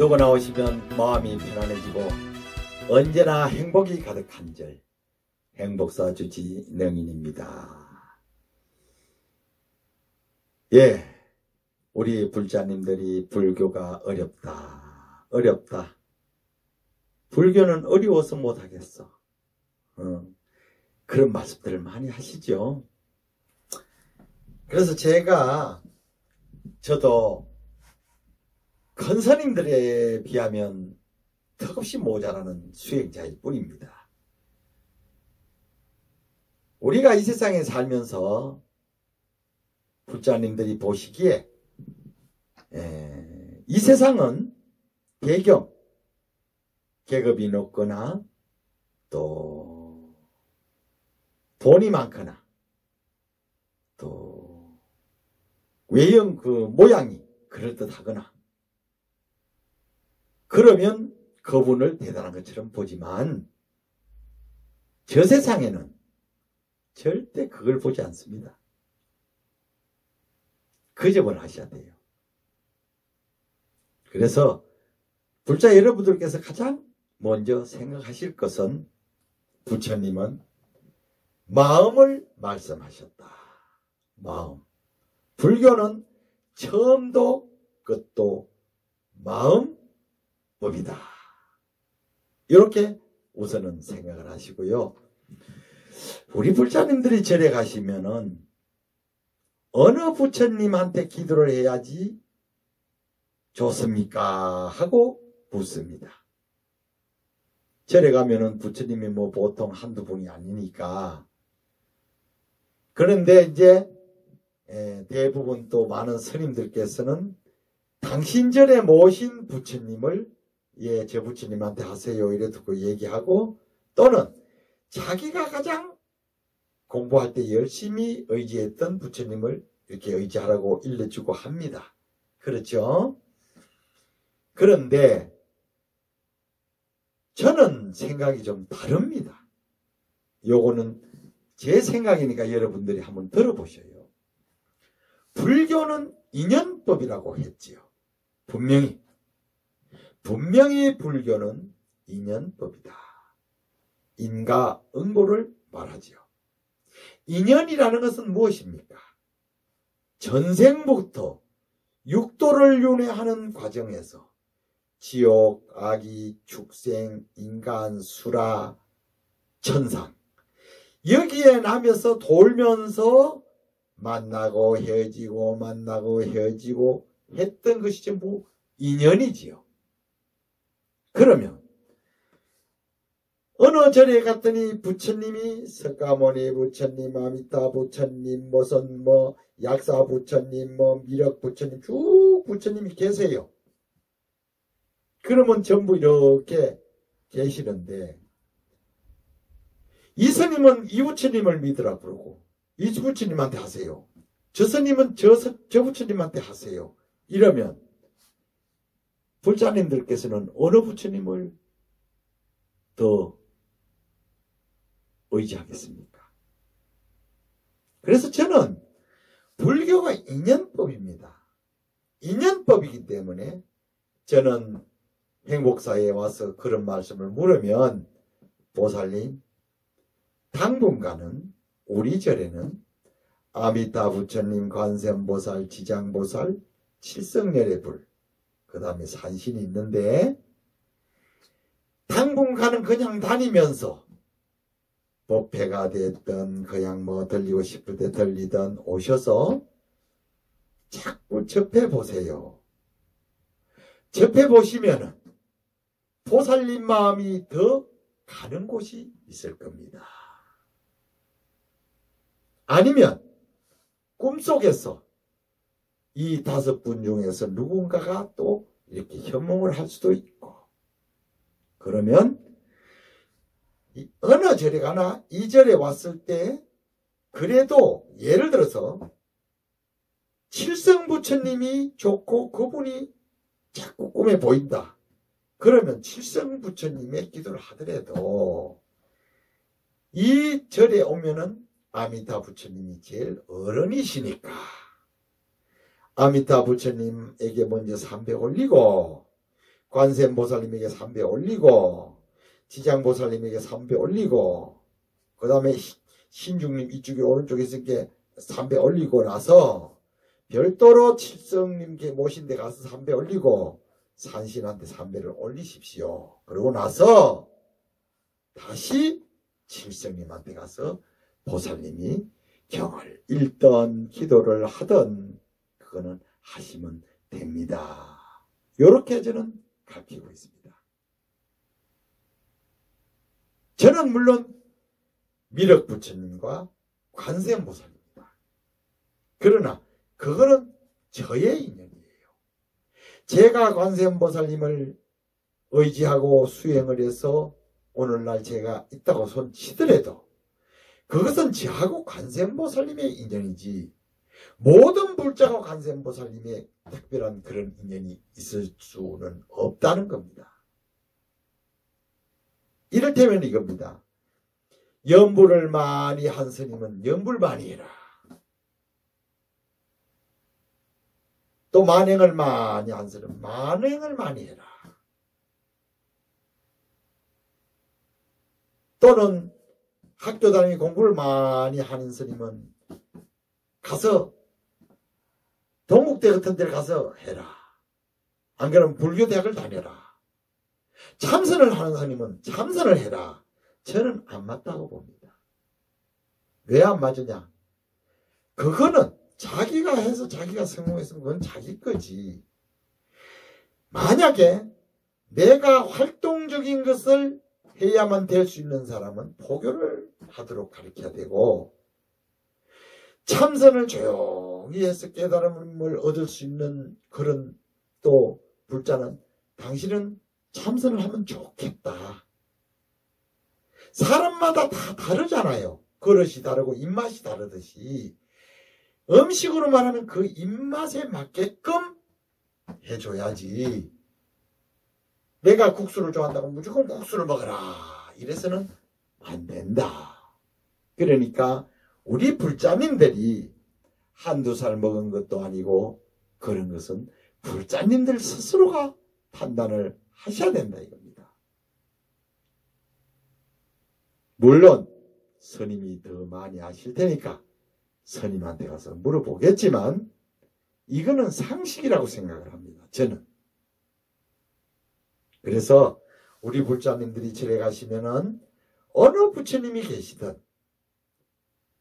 누구나 오시면 마음이 편안해지고 언제나 행복이 가득한 절, 행복사 주지 능인입니다. 예, 우리 불자님들이 불교가 어렵다. 불교는 어려워서 못하겠어. 그런 말씀들을 많이 하시죠. 그래서 저도 큰 스님들에 비하면 턱없이 모자라는 수행자일 뿐입니다. 우리가 이 세상에 살면서 불자님들이 보시기에 이 세상은 배경, 계급이 높거나 또 돈이 많거나 또 외형 그 모양이 그럴듯하거나 그러면 그분을 대단한 것처럼 보지만 저 세상에는 절대 그걸 보지 않습니다. 그 점을 하셔야 돼요. 그래서 불자 여러분들께서 가장 먼저 생각하실 것은 부처님은 마음을 말씀하셨다. 마음. 불교는 처음도 끝도 마음법이다. 이렇게 우선은 생각을 하시고요. 우리 불자님들이 절에 가시면은 어느 부처님한테 기도를 해야지 좋습니까? 하고 묻습니다. 절에 가면은 부처님이 뭐 보통 한두 분이 아니니까. 그런데 이제 대부분 또 많은 스님들께서는 당신 절에 모신 부처님을 저 부처님한테 하세요 이래 듣고 얘기하고 또는 자기가 가장 공부할 때 열심히 의지했던 부처님을 이렇게 의지하라고 일러주고 합니다. 그렇죠? 그런데 저는 생각이 좀 다릅니다. 요거는 제 생각이니까 여러분들이 한번 들어보셔요. 불교는 인연법이라고 했지요. 분명히 불교는 인연법이다. 인과응보를 말하지요. 인연이라는 것은 무엇입니까? 전생부터 육도를 윤회하는 과정에서 지옥, 악이, 축생, 인간, 수라, 천상 여기에 나면서 돌면서 만나고 헤어지고 했던 것이 전부 인연이지요. 그러면 어느 절에 갔더니 부처님이 석가모니 부처님, 아미타 부처님, 무슨 약사 부처님, 미륵 부처님 쭉 부처님이 계세요. 그러면 전부 이렇게 계시는데 이 스님은 이 부처님을 믿으라 그러고 이 부처님한테 하세요. 저 스님은 저 부처님한테 하세요. 이러면 불자님들께서는 어느 부처님을 더 의지하겠습니까? 그래서 저는 불교가 인연법입니다. 인연법이기 때문에 저는 행복사에 와서 그런 말씀을 물으면 보살님 당분간은 우리 절에는 아미타 부처님, 관세음보살, 지장보살, 칠성열의 불 그 다음에 산신이 있는데 당분간은 그냥 다니면서 법회가 됐든 그냥 들리고 싶을 때 들리든 오셔서 자꾸 접해보세요. 접해보시면은 보살님 마음이 더 가는 곳이 있을 겁니다. 아니면 꿈속에서 이 5분 중에서 누군가가 또 이렇게 현몽을 할 수도 있고 그러면 어느 절에 가나 이 절에 왔을 때 그래도 예를 들어서 칠성부처님이 좋고 그분이 자꾸 꿈에 보인다. 그러면 칠성부처님의 기도를 하더라도 이 절에 오면은 아미타 부처님이 제일 어른이시니까 아미타 부처님에게 먼저 삼배 올리고 관세음보살님에게 3배 올리고 지장보살님에게 3배 올리고 그 다음에 신중님 이쪽에 오른쪽에 있으니까 3배 올리고 나서 별도로 칠성님께 모신 데 가서 3배 올리고 산신한테 3배를 올리십시오. 그러고 나서 다시 칠성님한테 가서 보살님이 경을 읽던 기도를 하던 그거는 하시면 됩니다. 이렇게 저는 가르치고 있습니다. 저는 물론 미륵부처님과 관세음보살입니다. 그러나 그거는 저의 인연이에요. 제가 관세음보살님을 의지하고 수행을 해서 오늘날 제가 있다고 손치더라도 그것은 저하고 관세음보살님의 인연이지 모든 불자가 관세음보살님의 특별한 그런 인연이 있을 수는 없다는 겁니다. 이를테면 이겁니다. 연불을 많이 한 스님은 연불 많이 해라. 또 만행을 많이 한 스님은 만행을 많이 해라. 또는 학교 다니고 공부를 많이 하는 스님은 가서 동국대 같은 데를 가서 해라. 안 그러면 불교대학을 다녀라. 참선을 하는 스님은 참선을 해라. 저는 안 맞다고 봅니다. 왜 안 맞으냐? 그거는 자기가 해서 자기가 성공했으면 그건 자기 거지. 만약에 내가 활동적인 것을 해야만 될 수 있는 사람은 포교를 하도록 가르쳐야 되고 참선을 조용히 해서 깨달음을 얻을 수 있는 그런 또 불자는 당신은 참선을 하면 좋겠다. 사람마다 다 다르잖아요. 그릇이 다르고 입맛이 다르듯이 음식으로 말하면 그 입맛에 맞게끔 해줘야지. 내가 국수를 좋아한다고 무조건 국수를 먹어라. 이래서는 안 된다. 그러니까 우리 불자님들이 한두 살 먹은 것도 아니고 그런 것은 불자님들 스스로가 판단을 하셔야 된다 이겁니다. 물론 스님이 더 많이 아실 테니까 스님한테 가서 물어보겠지만 이거는 상식이라고 생각을 합니다. 저는. 그래서 우리 불자님들이 절에 가시면은 어느 부처님이 계시든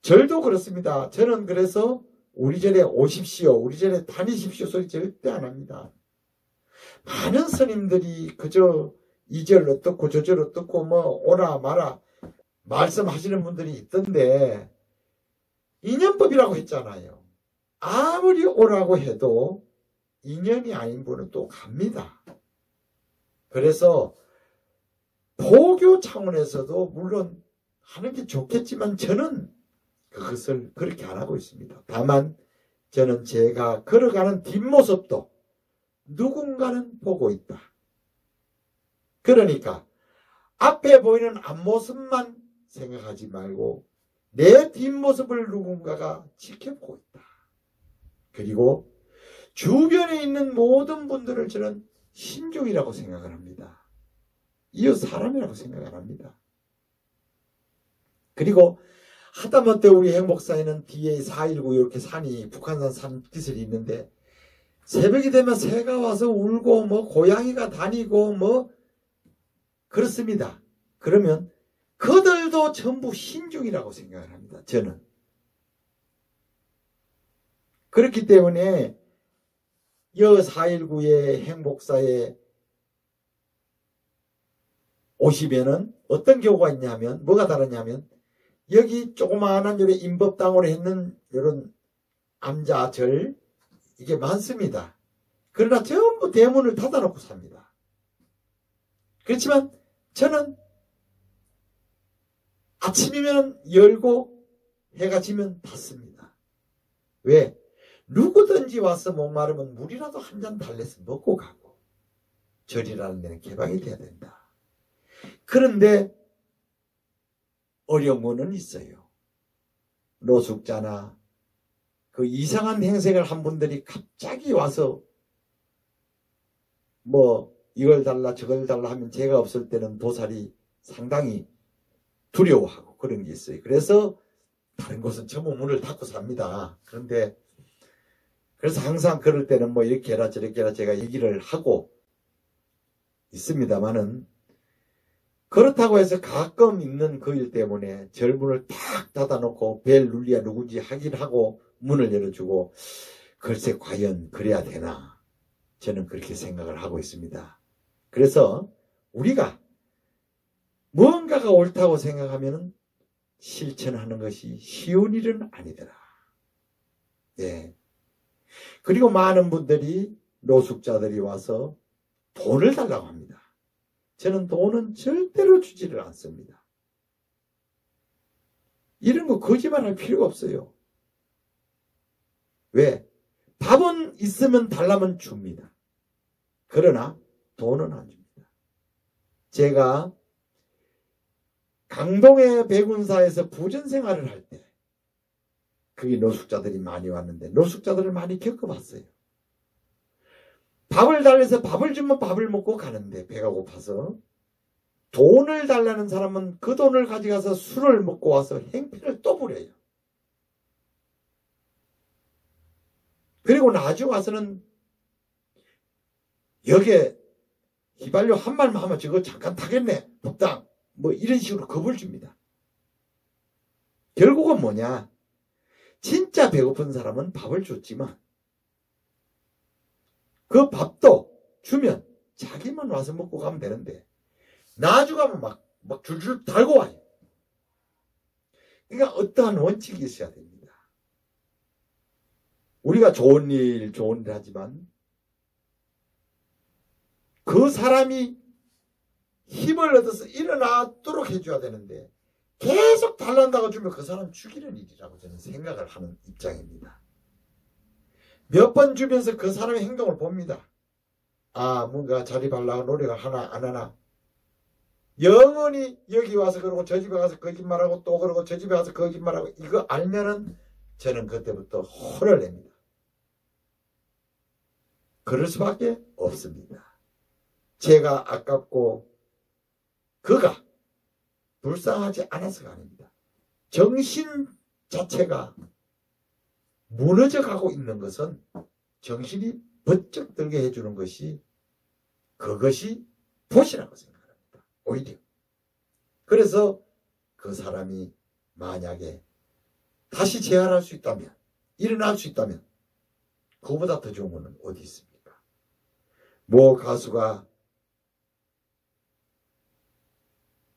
절도 그렇습니다. 저는 그래서 우리 절에 오십시오. 우리 절에 다니십시오 소리 절대 안 합니다. 많은 스님들이 그저 이 절 어떻고 저 절 어떻고 뭐 오라 마라 말씀하시는 분들이 있던데 인연법이라고 했잖아요. 아무리 오라고 해도 인연이 아닌 분은 또 갑니다. 그래서 포교 차원에서도 물론 하는 게 좋겠지만 저는 그것을 그렇게 안 하고 있습니다. 다만 저는 제가 걸어가는 뒷모습도 누군가는 보고 있다. 그러니까 앞에 보이는 앞모습만 생각하지 말고 내 뒷모습을 누군가가 지켜보고 있다. 그리고 주변에 있는 모든 분들을 저는 신중이라고 생각을 합니다. 이웃 사람이라고 생각을 합니다. 그리고 하다못해 우리 행복사에는 뒤에 419 이렇게 산이 북한산 산기슬이 있는데 새벽이 되면 새가 와서 울고 뭐 고양이가 다니고 뭐 그렇습니다. 그러면 그들도 전부 신중이라고 생각을 합니다. 저는. 그렇기 때문에 여 419의 행복사에 오시면은 어떤 경우가 있냐면 뭐가 다르냐면 여기 조그마한 요래 인법당으로 했는 이런 암자절 이게 많습니다. 그러나 전부 대문을 닫아놓고 삽니다. 그렇지만 저는 아침이면 열고 해가 지면 닫습니다. 왜? 누구든지 와서 목마르면 물이라도 한 잔 달래서 먹고 가고 절이라는 데는 개방이 돼야 된다. 그런데 어려운 거는 있어요. 노숙자나 그 이상한 행색을 한 분들이 갑자기 와서 뭐 이걸 달라 저걸 달라 하면 제가 없을 때는 도살이 상당히 두려워하고 그런 게 있어요. 그래서 다른 곳은 전부 문을 닫고 삽니다. 그런데 그래서 항상 그럴 때는 뭐 이렇게 해라 저렇게 해라 제가 얘기를 하고 있습니다만은, 그렇다고 해서 가끔 있는 그 일 때문에 절문을 탁 닫아놓고 벨 눌리야 누군지 확인하고 문을 열어주고, 글쎄 과연 그래야 되나, 저는 그렇게 생각을 하고 있습니다. 그래서 우리가 무언가가 옳다고 생각하면 실천하는 것이 쉬운 일은 아니더라. 예. 그리고 많은 분들이, 노숙자들이 와서 돈을 달라고 합니다. 저는 돈은 절대로 주지를 않습니다. 이런 거 거짓말할 필요가 없어요. 왜? 밥은 있으면 달라면 줍니다. 그러나 돈은 안 줍니다. 제가 강동의 백운사에서 부전생활을 할 때 거기 노숙자들이 많이 왔는데 노숙자들을 많이 겪어봤어요. 밥을 달래서 밥을 주면 밥을 먹고 가는데 배가 고파서, 돈을 달라는 사람은 그 돈을 가져가서 술을 먹고 와서 행패를 또 부려요. 그리고 나중에 와서는 여기에 휘발유 한 말만 하면 저거 잠깐 타겠네, 법당, 뭐 이런 식으로 겁을 줍니다. 결국은 뭐냐, 진짜 배고픈 사람은 밥을 줬지만 그 밥도 주면 자기만 와서 먹고 가면 되는데 나중에 가면 막 줄줄 달고 와요. 그러니까 어떠한 원칙이 있어야 됩니다. 우리가 좋은 일 하지만 그 사람이 힘을 얻어서 일어나도록 해줘야 되는데 계속 달란다고 주면 그 사람 죽이는 일이라고 저는 생각을 하는 입장입니다. 몇 번 주면서 그 사람의 행동을 봅니다. 아, 뭔가 자리 발라고 노력을 하나 안 하나. 영원히 여기 와서 그러고 저 집에 가서 거짓말하고 또 그러고 저 집에 가서 거짓말하고, 이거 알면은 저는 그때부터 혼을 냅니다. 그럴 수밖에 없습니다. 제가 아깝고 그가 불쌍하지 않아서가 아닙니다. 정신 자체가 무너져 가고 있는 것은 정신이 번쩍 들게 해주는 것이, 그것이 보시라고 생각합니다. 오히려. 그래서 그 사람이 만약에 다시 재활할 수 있다면, 일어날 수 있다면 그보다 더 좋은 것은 어디 있습니까? 모 가수가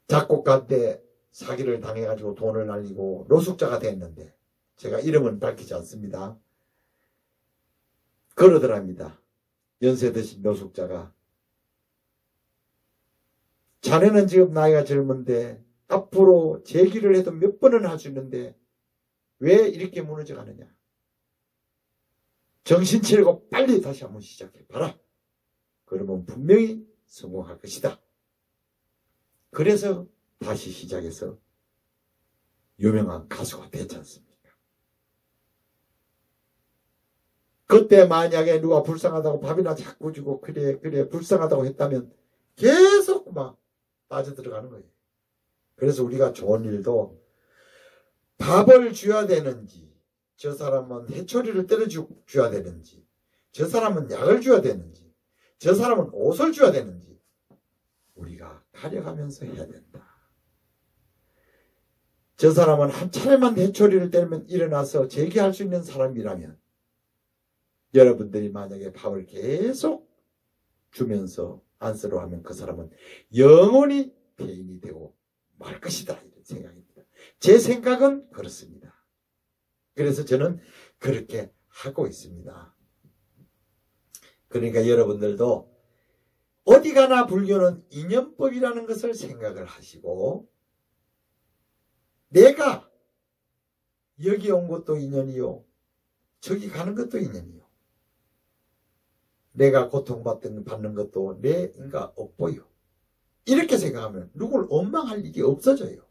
작곡가한테 사기를 당해가지고 돈을 날리고 노숙자가 됐는데, 제가 이름은 밝히지 않습니다. 그러더랍니다. 연세 드신 노숙자가, 자네는 지금 나이가 젊은데 앞으로 재기를 해도 몇 번은 할 수 있는데 왜 이렇게 무너져 가느냐. 정신 차리고 빨리 다시 한번 시작해봐라. 그러면 분명히 성공할 것이다. 그래서 다시 시작해서 유명한 가수가 됐지 않습니까? 그때 만약에 누가 불쌍하다고 밥이나 자꾸 주고 그래 불쌍하다고 했다면 계속 막 빠져들어가는 거예요. 그래서 우리가 좋은 일도 밥을 줘야 되는지, 저 사람은 해초리를 때려줘야 되는지, 저 사람은 약을 줘야 되는지, 저 사람은 옷을 줘야 되는지 우리가 가려가면서 해야 된다. 저 사람은 한 차례만 해초리를 때리면 일어나서 재기할 수 있는 사람이라면, 여러분들이 만약에 밥을 계속 주면서 안쓰러워하면 그 사람은 영원히 폐인이 되고 말 것이다, 이런 생각입니다. 제 생각은 그렇습니다. 그래서 저는 그렇게 하고 있습니다. 그러니까 여러분들도 어디 가나 불교는 인연법이라는 것을 생각을 하시고, 내가 여기 온 것도 인연이요, 저기 가는 것도 인연이요, 내가 고통받는 것도 내 인가 업보요, 이렇게 생각하면 누굴 원망할 일이 없어져요.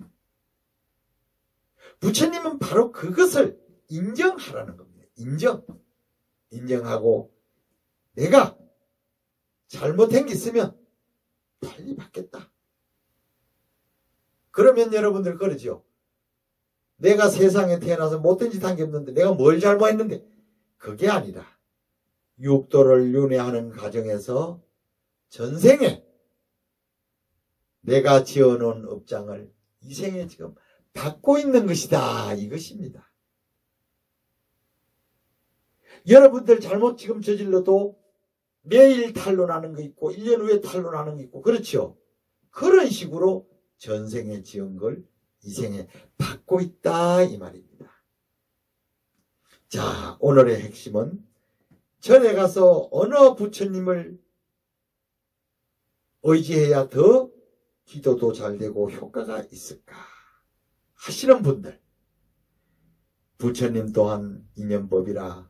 부처님은 바로 그것을 인정하라는 겁니다. 인정하고 내가 잘못한 게 있으면 빨리 받겠다. 그러면 여러분들 그러죠. 내가 세상에 태어나서 못된 짓 한 게 없는데 내가 뭘 잘못했는데, 그게 아니라 육도를 윤회하는 과정에서 전생에 내가 지어놓은 업장을 이 생에 지금 받고 있는 것이다, 이것입니다. 여러분들 잘못 지금 저질러도 매일 탄로나는 거 있고 1년 후에 탄로나는 거 있고, 그렇죠? 그런 식으로 전생에 지은 걸 이 생에 받고 있다, 이 말입니다. 자, 오늘의 핵심은 절에 가서 어느 부처님을 의지해야 더 기도도 잘 되고 효과가 있을까 하시는 분들, 부처님 또한 인연법이라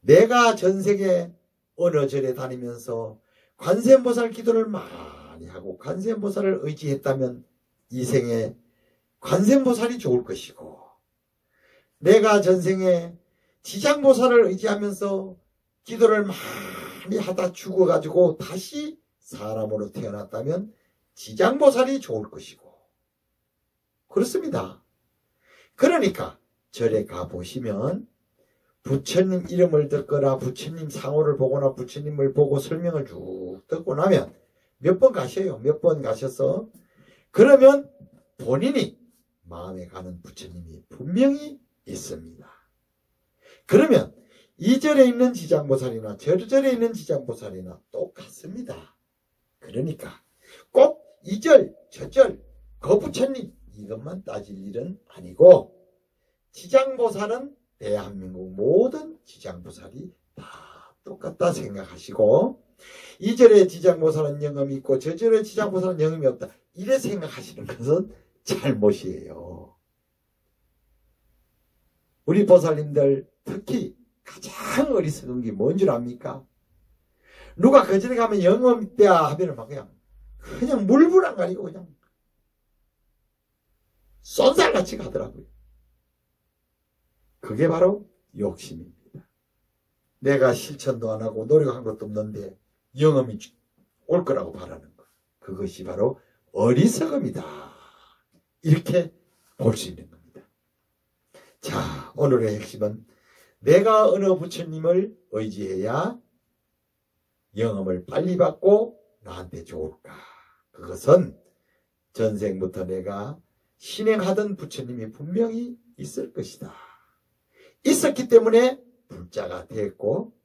내가 전생에 어느 절에 다니면서 관세음보살 기도를 많이 하고 관세음보살을 의지했다면 이 생에 관세음보살이 좋을 것이고, 내가 전생에 지장보살을 의지하면서 기도를 많이 하다 죽어가지고 다시 사람으로 태어났다면 지장보살이 좋을 것이고, 그렇습니다. 그러니까 절에 가보시면 부처님 이름을 듣거나 부처님 상호를 보거나 부처님을 보고 설명을 쭉 듣고 나면 몇 번 가셔요. 몇 번 가셔서 그러면 본인이 마음에 가는 부처님이 분명히 있습니다. 그러면 이 절에 있는 지장보살이나 저 절에 있는 지장보살이나 똑같습니다. 그러니까 꼭 이 절, 저 절, 그 부처님 이것만 따질 일은 아니고, 지장보살은 대한민국 모든 지장보살이 다 똑같다 생각하시고, 이 절에 지장보살은 영험이 있고 저 절에 지장보살은 영험이 없다, 이래 생각하시는 것은 잘못이에요. 우리 보살님들 특히 가장 어리석은 게 뭔 줄 압니까? 누가 그 절에 가면 영험 있다 하면 막 그냥 물불 안 가리고 그냥 쏜살같이 가더라고요. 그게 바로 욕심입니다. 내가 실천도 안 하고 노력한 것도 없는데 영험이 올 거라고 바라는 것, 그것이 바로 어리석음이다, 이렇게 볼 수 있는 겁니다. 자, 오늘의 핵심은 내가 어느 부처님을 의지해야 영험을 빨리 받고 나한테 좋을까? 그것은 전생부터 내가 신행하던 부처님이 분명히 있을 것이다. 있었기 때문에 불자가 됐고,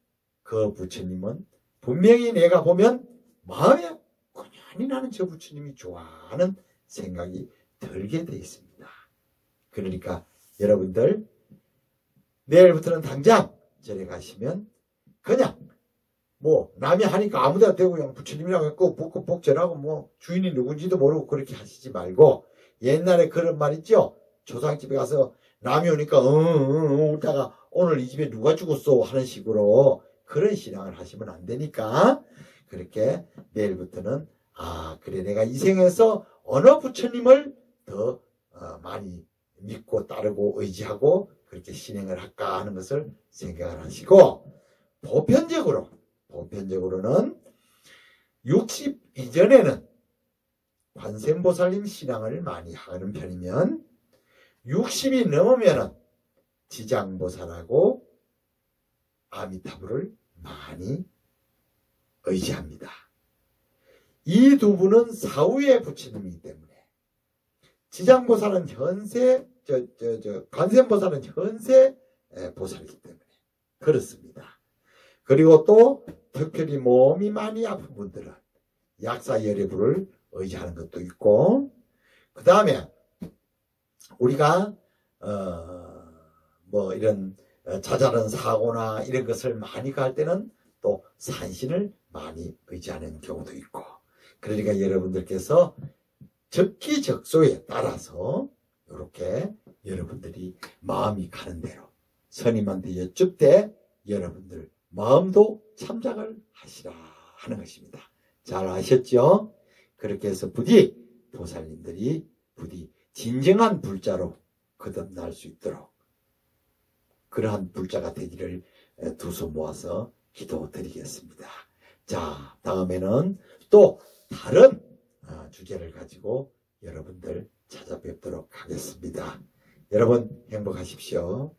그 부처님은 분명히 내가 보면 마음에 고연히 나는 저 부처님이 좋아하는 생각이 들게 되어 있습니다. 그러니까 여러분들 내일부터는 당장 절에 가시면 그냥 뭐 남이 하니까 아무데나 대고 그냥 부처님이라고 했고 복복복 절하고 뭐 주인이 누군지도 모르고 그렇게 하시지 말고, 옛날에 그런 말 있죠. 조상집에 가서 남이 오니까 웃다가 오늘 이 집에 누가 죽었어 하는 식으로 그런 신앙을 하시면 안 되니까, 그렇게 내일부터는 그래 내가 이 생에서 어느 부처님을 더 많이 믿고 따르고 의지하고 그렇게 신행을 할까 하는 것을 생각을 하시고, 보편적으로는 60 이전에는 관세음보살님 신앙을 많이 하는 편이면 60이 넘으면은 지장보살하고 아미타불을 많이 의지합니다. 이 두 분은 사후의 부처님이기 때문에, 지장보살은 현세, 관세음보살은 현세 보살이기 때문에 그렇습니다. 그리고 또 특별히 몸이 많이 아픈 분들은 약사열애불을 의지하는 것도 있고, 그 다음에 우리가 뭐 이런 자잘한 사고나 이런 것을 많이 갈 때는 또 산신을 많이 의지하는 경우도 있고, 그러니까 여러분들께서 적기적소에 따라서 이렇게 여러분들이 마음이 가는 대로 스님한테 여쭙되 여러분들 마음도 참작을 하시라 하는 것입니다. 잘 아셨죠? 그렇게 해서 부디 보살님들이 부디 진정한 불자로 거듭날 수 있도록 그러한 불자가 되기를 두 손 모아서 기도드리겠습니다. 자, 다음에는 또 다른 주제를 가지고 여러분들 찾아뵙도록 하겠습니다. 여러분 행복하십시오.